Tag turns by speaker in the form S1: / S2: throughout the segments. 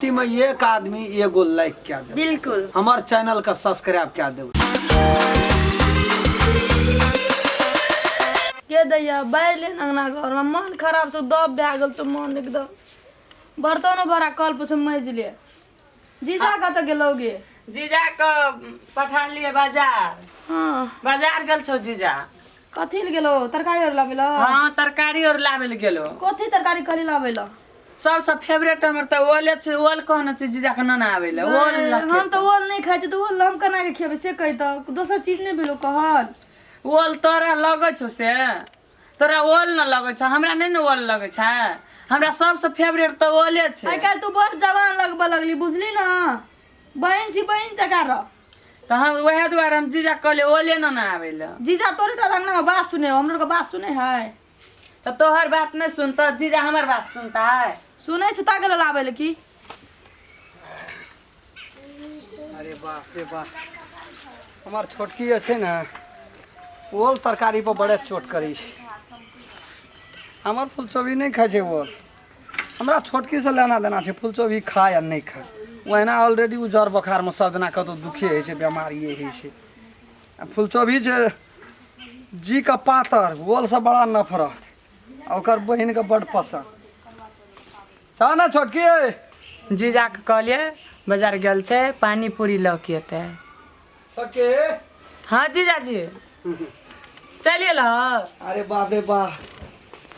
S1: में एक आदमी एगो लाइक क्या दे,
S2: बिल्कुल
S1: हमारे चैनल का सब्सक्राइब क्या दे।
S2: के दैया बैर ले अंगना घर में मन खराब छ दब भए गेल छ मन एकदम बर्तनो भरा कल पर मैज ले जीजा का तो गेलोगे
S3: जीजा को पठान लिए बाजार।
S2: हां
S3: बाजार गेल छौ जीजा।
S2: कथि ल गेलो तरकारी और लाबेला?
S3: हां तरकारी और लाबे ल गेलो।
S2: कथि तरकारी कली लाबेला?
S3: सबसे फेवरेट हमर त ओले छ। ओल कहने छ जीजा के न आवेला ओल लखे।
S2: हम तो ओल नहीं खाइ छ तो ओल हम कना के खेबे से कहि त दोसर चीज नहीं भेलो कहल।
S3: ओल तोरा लगे छ से तोरा ओल न लगे छ हमरा नहीं न ओल लगे छ। हमरा सबसे फेवरेट त ओले छ।
S2: आई काल तू बड़ जवान लगबा लगली बुझली ना बहन छी बहन जका र
S3: त हम वहे द्वारा हम जीजा कहले ओले न आवेला।
S2: जीजा तोरे त अंगना में बात सुने हमरो के बात सुने है
S3: त तोहर बात नहीं सुनता जीजा हमर बात सुनता है।
S2: सुनै छ ताके लाबेले की?
S1: अरे बाप रे बाप, हमार छोटकी है ना ओल तरकारी पर बड़े चोट करी। हमार फूलचोभी नहीं खाए छे ओल। हमरा छोटकी से लेना देना छे फूलचोभी खाए या नहीं खाए। वहना ऑलरेडी उ जर बुखार में सदना कतो दुखी है छे बीमारी है छे। फूलचोभी छे जी का पातर ओल से बड़ा नफरत ओकर बहन के बड़ पसंद छ ना छोटकी।
S3: जीजा के कहलिए बाजार गेल छे पानी पूरी लके एते।
S1: छोटकी
S3: हाँ जीजा जी चलिए ला।
S1: अरे बाप रे बाप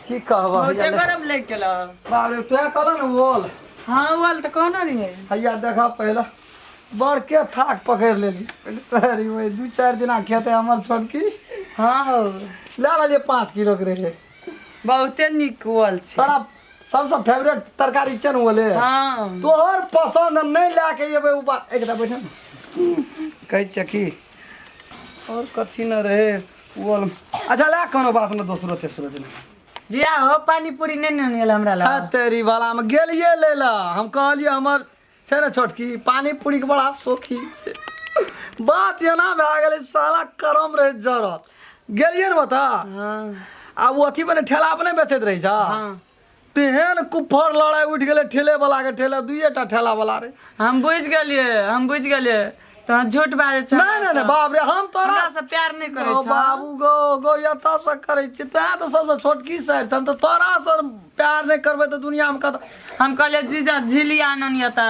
S1: की कहबा
S3: बहुते गरम लग गेल।
S1: बाप रे तोया कहला न ओल।
S3: हाँ ओल तो कहना रही है।
S1: हैया देखा पहला बड़ के थाक पकड़ लेली पहले तोहरी वही 2-4 दिन खेते हमर छोटकी।
S3: हाँ हो
S1: ले ले 5 किलो के रहे।
S3: बहुते निक ओल छे।
S1: तोरा सबसे फेवरेट तरकारी चन ओले।
S3: हाँ
S1: तोहर पसंद नहीं लाके एबे उ बात एकटा बैठ न कहि चकी और कथी न रहे ओल। अच्छा ला कोनो बात न दूसरो तेसरो दिन
S3: जिया हो पानी पूरी नहीं नेल हमरा ला।
S1: तेरी वाला में गेलिए लेला। हम कहलिए हमर छे ना छोटकी पानी पूरी के बड़ा शौकीन छे। बात ये ना भए गेलै साला करम रहे जरत गेलिए न बता।
S3: हाँ
S1: आ वो अथी बने ठेला अपने बेचत रही जा।
S3: हाँ
S1: तेहन कुफर लड़ाई उठ गेले ठेले वाला के ठेला दुइटा ठेला वाला रे।
S3: हम बुझ गेलिए तो झूठ बाजे छ।
S1: नहीं बाप रे हम तोरा
S3: हमरा से प्यार नहीं करे
S1: ओ
S3: छ।
S1: बाबू गो यता से करे छी ता तो सबसे छोटकी साइड छन तो तोरा से प्यार नहीं करबे तो दुनिया में कत।
S3: हम कहले जीजा झिलिया ननियता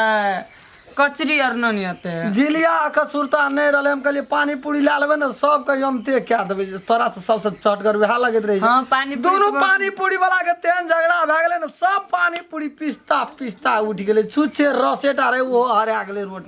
S3: कचरी और ननियते
S1: झिलिया कचुरता नहीं रहले। हम कहलिए पानी पूरी ला लेबे न सब के यमते क्या देबे तोरा तो सबसे चटगर वेहा लगत रही।
S3: हाँ पानी
S1: दोनों पानी पूरी वाला के तेन झगड़ा भए गेले न सब पानी पूरी पिस्ता उठ गेले छुछे रसेटा रे वो हरा गेले रोड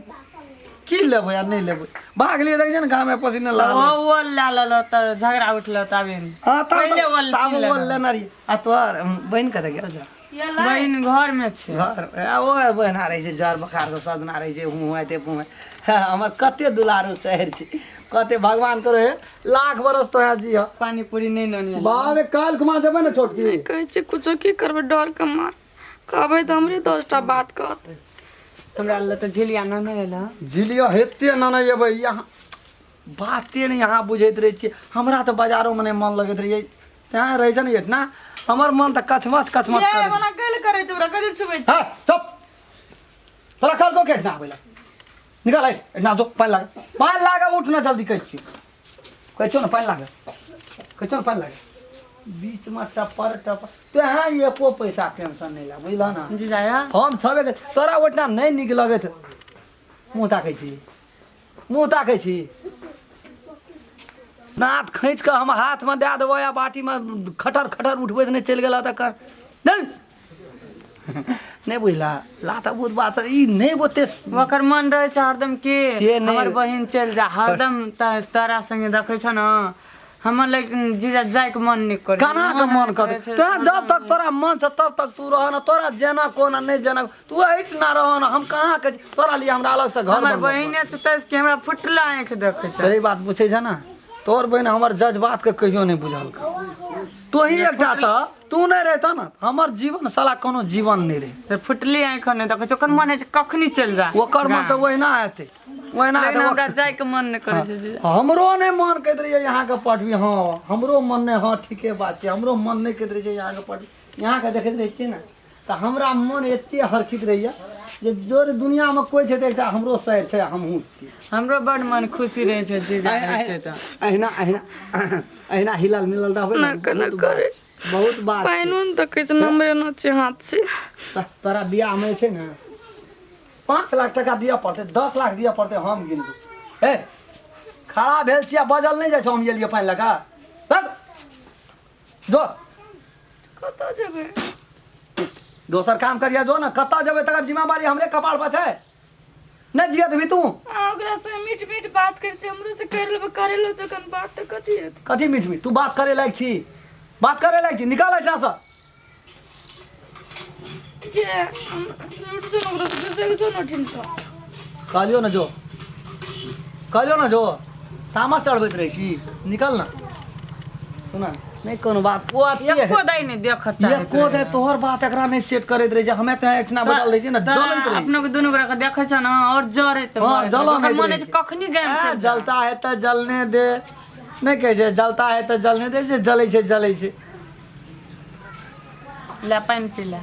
S1: की लेबे या नहीं लेबे भाग लिए देख न गांव में पसीना ला
S3: वो ला त झगड़ा उठल तबे।
S1: हां
S3: पहले ओल
S1: तब बोल लेना री आ तोर बहन कत गेल जा
S3: बहन घर में छे।
S1: घर ओ बहन आ रही छे जर बुखार से सदना रही छे हुआते पुए। हमर कते दुलारू शहर छे कते भगवान करे लाख बरस तो है जी।
S3: पानी पूरी नहीं ननिया
S1: बाबे काल घुमा देबे न छोटकी
S2: कहै छै कुछो की करबे डर के मार कहबै त हमरे 10टा बात कहत।
S3: हमरा ल त झिलिया न नेला
S1: झिलिया हेते न एबे यहाँ बाते नहीं यहाँ बुझैत रहे छी। हमरा तो बाजारों में नहीं मन लगत रही त्यहाँ रहे छन इतना हमर मन त कचमच
S2: ये
S1: करे।
S2: बना कैले करे छोरा कथि छुबै छ?
S1: हां चुप तोरा कल को केट ना आवेला निकाल आई ना जो पानी लागा उठ ना जल्दी कहै छो ना पानी लागा बीच में टपर तो हाँ ये को पैसा टेंशन नहीं ला बुझला ना
S3: जीजा या
S1: हम छबे तोरा ओतना नहीं निक लगत मुंह ताकै छी नाथ खींच के हम हाथ में दे देबो या बाटी में खटर उठबे नहीं चल गेला त कर नहीं बुझला ला त बहुत बात ई नहीं बोते
S3: ओकर मन रहे छ हरदम के
S1: से नहीं।
S3: हमर बहिन चल जा हरदम तारा संगे देखै छ न हमर लेकिन जीजा जाय के मन नहीं करे।
S1: काना के मन करे तो जब तक तोरा मन से तब तक तू रह न तोरा जेना कोना नहीं जेना तू हट ना रह न हम कहां के तोरा लिए हमरा अलग से घर
S3: हमर बहिने त तस के हमरा फुटला आंख देखै छ।
S1: सही बात पूछे छ ना तोर बहन हमर जज्बात के कहियो नहीं बुझल तो ही एकटा छ तू नहीं रहता ना हमर जीवन साला कोनो जीवन नहीं रहे।
S3: फुटली आंख नहीं देखै छ ओकर मन है कखनी चल जा
S1: ओकर मन तो वही ना हेते वही ना
S3: हमरा जाय के मन नहीं करे छ जीजा।
S1: हमरो नहीं मन कहत रही यहाँ के पटवी। हाँ हमरो मन नहीं हाँ ठीके बात है हमरो मन नहीं कहत रही यहाँ के पटवी यहाँ के देखत रही छी ना तो हमरा मन एते हरखित रही जे जोर दुनिया में कोई छै त एकटा हमरो शहर छै हमहूँ छी
S3: हमरो बड़ मन खुशी रहे छै जीजा रहै छै त
S1: अहिना अहिना अहिना हिलल मिलल रहबै
S2: ना कना करे
S1: बहुत बात छै।
S2: पाइनों तो किछ नंबर न छै हाथ से
S1: तोरा बियाह में छै ने 5 लाख टका दिया पड़ते 10 लाख दिया पड़ते हम गिनबू ए खड़ा भेल छिया बजल नहीं जाय छौ हम एलिए पानी लगा तब जो
S2: कत जेबै
S1: दोसर काम करिया जो ना कत्ता जेबै तकर जिम्मेवारी हमरे कपाड़ पर छै नहीं जिया देबी तू
S2: ओकरा से मीठ मीठ बात करे छै हमरो से कर लेबे करे लो जखन बात त कथि हेत
S1: कथी मीठ मीठ तू बात करे लायक छी बात करे लायक छी निकाल एटा से
S2: के रोड जो ओकरा से जो न ठिन सा
S1: कहलियो ना जो तामस चढ़बैत रही छी निकल ना सुना नहीं कोनो बात वो आती है
S3: एको दाई नहीं देखत
S1: ये
S3: चाहे
S1: को दे तोहर बात एकरा नहीं सेट करैत रही छै हमे त एकना बदल दै छी ना जलैत रही
S3: अपनो के दुनु गोरा के देखे छ न और जरे त
S1: हाँ, जलन होइत
S3: मने
S1: रहै छै।
S3: कखनी गए
S1: आ, जलता है तो जलने दे नहीं कहे छै जलता है तो जलने दे जे जलै छै
S3: ला पानी पीला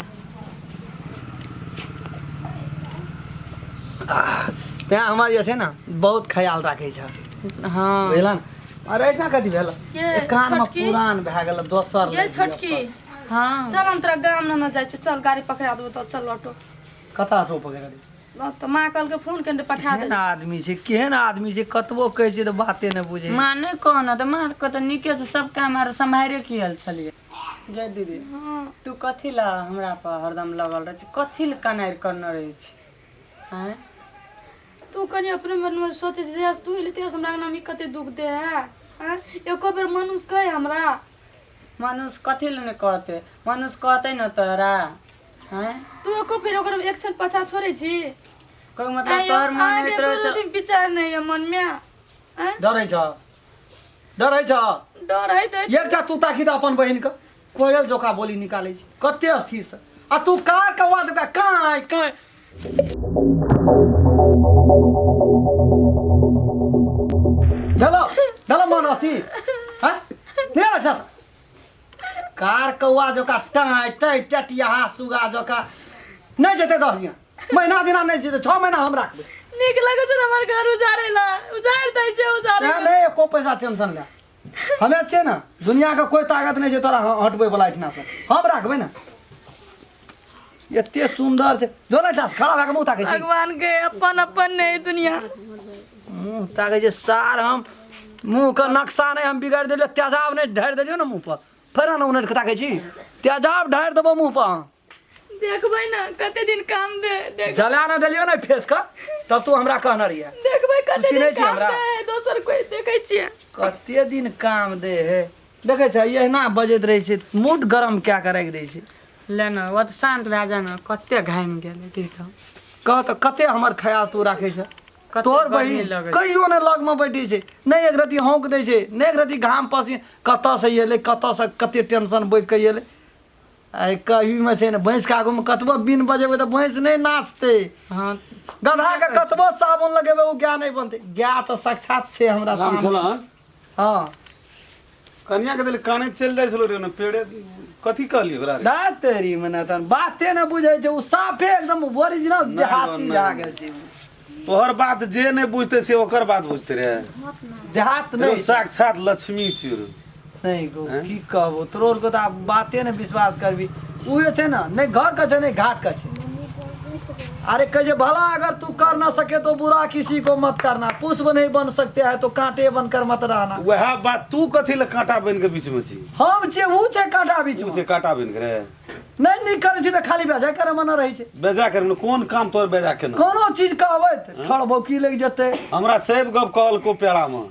S1: ते हमार जे छै ना बहुत ख्याल राखे छ
S3: हां
S1: बुझलन अरे इतना कथी भेल
S2: ये
S1: कान में
S2: छोटकी
S1: पुरान भए गेल दोसर
S2: ये छोटकी
S3: हां
S2: चल हम तोरा गाम न जाय छी चल गाड़ी पकड़ा देबो त चल ऑटो
S1: कता टो पकड़ दे
S2: तो माँ कल के फोन करके पठा दे
S1: केहन आदमी छै कतबो कहै छै त बाते न बुझे
S3: माने कोन त मार को त निके से सब काम आर संभारे कियल छलिए जय दीदी
S2: हाँ
S3: तू कथी ला हमरा पर हरदम लगल रह छी कथी ला कनार करने रहे छी हैं
S2: तू कनी अपने मन में सोचे जे तू लेते हमरा नाम ई कते दुख दे है हैं एको बेर मनुष्य कहे हमरा
S3: मनुष्य कथी ला ने कहते मनुष्य कहते न तोरा हैं
S2: तू एको बेर ओकर एक्शन पछा छोड़े छी
S3: कोई मतलब तोहर मन
S2: आगे
S3: इतरो
S2: दो दिन विचार नहीं है मन में हैं
S1: डरै छ
S2: डर है तो
S1: एकटा तू ताकि त अपन बहिन के कोयल जोका बोली निकालै छी कते स्थिर से आ तू कार के आवाज का काई काई हेलो मन अस्थिर हैं ले अच्छा कार कौआ जोका टाई टाई टटिया सुगा जोका नहीं जेते 10 दिन महीना दिना नहीं जेते 6 महीना हम राखबे
S2: निक लगे छ हमर घर उजारेला उजार दै छै उजारे
S1: नहीं एको पैसा टेंशन ले हमे छै ना दुनिया के कोई ताकत नहीं छै तोरा हटबै वाला इतना से हम राखबै ना एते सुंदर छै जो ना टास खड़ा भए के मुंह ताकै छी
S2: भगवान के अपन अपन नहीं दुनिया
S1: मुंह ताकै छै सार हम मुंह के नक्शा नहीं हम बिगाड़ देलियो तेजाब नहीं ढार देलियो ना मुंह पर फेर ना उनट के ताकै छी तेजाब ढार देबो मुंह पर
S2: देखबै ना कते दिन काम दे देख
S1: जला ना देलियो ना फेस का तब तू हमरा कहना रहिए
S2: देखबै
S1: तू
S2: कते
S1: चिन्है
S2: दिन
S1: छी
S2: काम
S1: हमरा?
S2: दे दोसर कोई देखै छियै
S1: कते दिन काम दे है देखे छै एहना बजैत रहै छै मूड गरम कए के राखि दै छै
S3: ले न वो त शांत भए जा न कते घाम गेल ती त
S1: कह तो कते हमर ख्याल तू राखे छ
S3: कते
S1: तोर
S3: गर्मी
S1: बहिन
S3: लगै छै।
S1: कहियो ने लग में बैठी छै नहीं एक रति हौंक दै छै नहीं एक रति घाम पसी कतऽ से एलै कतऽ से कते टेंशन बैठ के एलै आई कभी में छै ने भैंस के आगू में कतबो बिन बजेबै तऽ भैंस नहीं नाचते
S3: हां
S1: गधा के कतबो साबुन लगेबै ओ गाय नहीं बनते गाय तो साक्षात छै हमरा
S4: राम
S1: सामने
S4: खेलन
S1: हाँ
S4: कन्या के दिल काने चल जाय छलो रे न पेड़े कथी कहली ओकरा रे?
S1: दा तेरी मने तन बाते न बुझै छै उ साफे एकदम ओरिजिनल
S4: नहीं,
S1: देहाती
S4: नहीं,
S1: भए
S4: नहीं।
S1: गेल छै
S4: तोहर बात जे नहीं बुझते से ओकर बात बुझते रे
S1: देहात
S4: रे
S1: नहीं
S4: साक्षात लक्ष्मी छी रे
S1: नहीं गो
S4: हैं?
S1: की कहबो तोर को तो बाते ने विश्वास करबी उ जे छै ना नहीं घर का छै नहीं घाट का छै अरे कहे भला अगर तू कर ना सके तो बुरा किसी को मत करना पुष्प नहीं बन सकते है तो कांटे बनकर मत रहना
S4: वह बात तू कथी ल कांटा बन के बीच में छी
S1: हम छै उ छै कांटा बीच
S4: तू
S1: में
S4: से कांटा बन के रे
S1: नहीं नहीं करे छी तो खाली बेजा करे मना रही छै
S4: बेजा कर न कोन काम तोर बेजा के न
S1: कोनो चीज कहबै ठड़ भौकी लग जेते
S4: हमरा सब गप कहल को पेड़ा में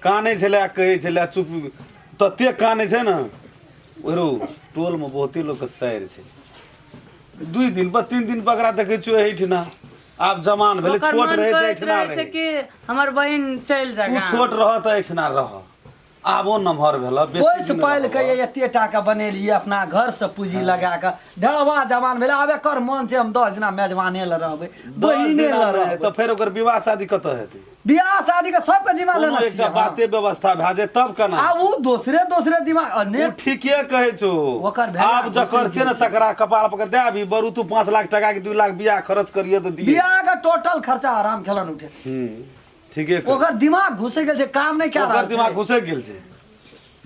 S4: काने छले कहे छले चुप तते काने छै न ओरो टोल में बहुते लोग के सैर छै 2 दिन पर 3 दिन पकड़ा देखे छु एहिठना आब जमान भेले
S3: ओकर
S4: छोट
S3: मन
S4: रहे
S3: कहैत
S4: एहिठना
S3: रहै छै
S4: रहे
S3: कि हमर बहिन चल
S4: तू
S3: जागा
S4: छोट रह त एहिठना रह आबो नमहर भेल
S1: कोई से पहले के एते टाका बनेलिए अपना घर से पूंजी लगा के ढलवा जवान भेले आबे कर मन से हम 10 दिना मेजबाने ल रहबे बहिने ल रहबे
S4: तो फिर ओकर विवाह शादी कत हेतै
S1: बियाह शादी के सबके जिम्मा लेना
S4: कोनो एकटा बाते व्यवस्था भए जाए तब केना
S1: आ वो दूसरे दिमाग
S4: तू
S1: अनेक
S4: ठीके कहै छो
S1: ओकर भेला
S4: आब जकर छै न तकरा कपाल पकड़ दे अभी बरू तू 5 लाख टका के 2 लाख बियाह खर्च करिए तो दिए
S1: बियाह का टोटल खर्चा आराम खेलन उठे
S4: ठीके कहै
S1: ओकर दिमाग घुसे गेल छै काम नहीं क्या रहा
S4: ओकर दिमाग घुसे गेल छै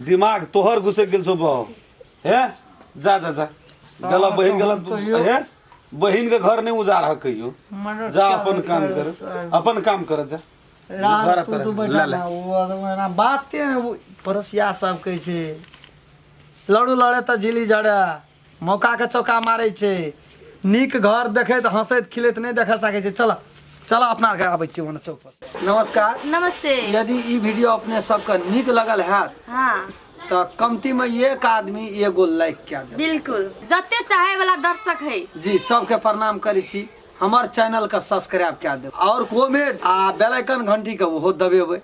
S4: दिमाग तोहर घुसे गेल छौ बह हे जा जा जा गला बहिन गला हे बहिन के घर नहीं उजाड़ कहियो जा अपन काम कर अपन काम कर जा घर
S1: तू
S4: तर
S1: बैठा
S4: ले
S1: ना वो ना बाते परसिया सब कहै छै लड़ू लड़े त जिली जड़े मौका के चौका मारे छै नीक घर देखे त हंसैत खिलैत नहीं देख सकै छै चल चल अपना के आबै छी ओने चौक पर नमस्कार
S2: नमस्ते।
S1: यदि ई वीडियो अपने सबके नीक लगल हैत
S2: हाँ
S1: तो कमती में एक आदमी एगो लाइक क्या दे
S2: बिल्कुल जते चाहे वाला दर्शक है
S1: जी सबके प्रणाम करै छी हमर चैनल के सब्सक्राइब क्या दे और कमेंट आ बेल आइकन घंटी के ओहो दबेबै।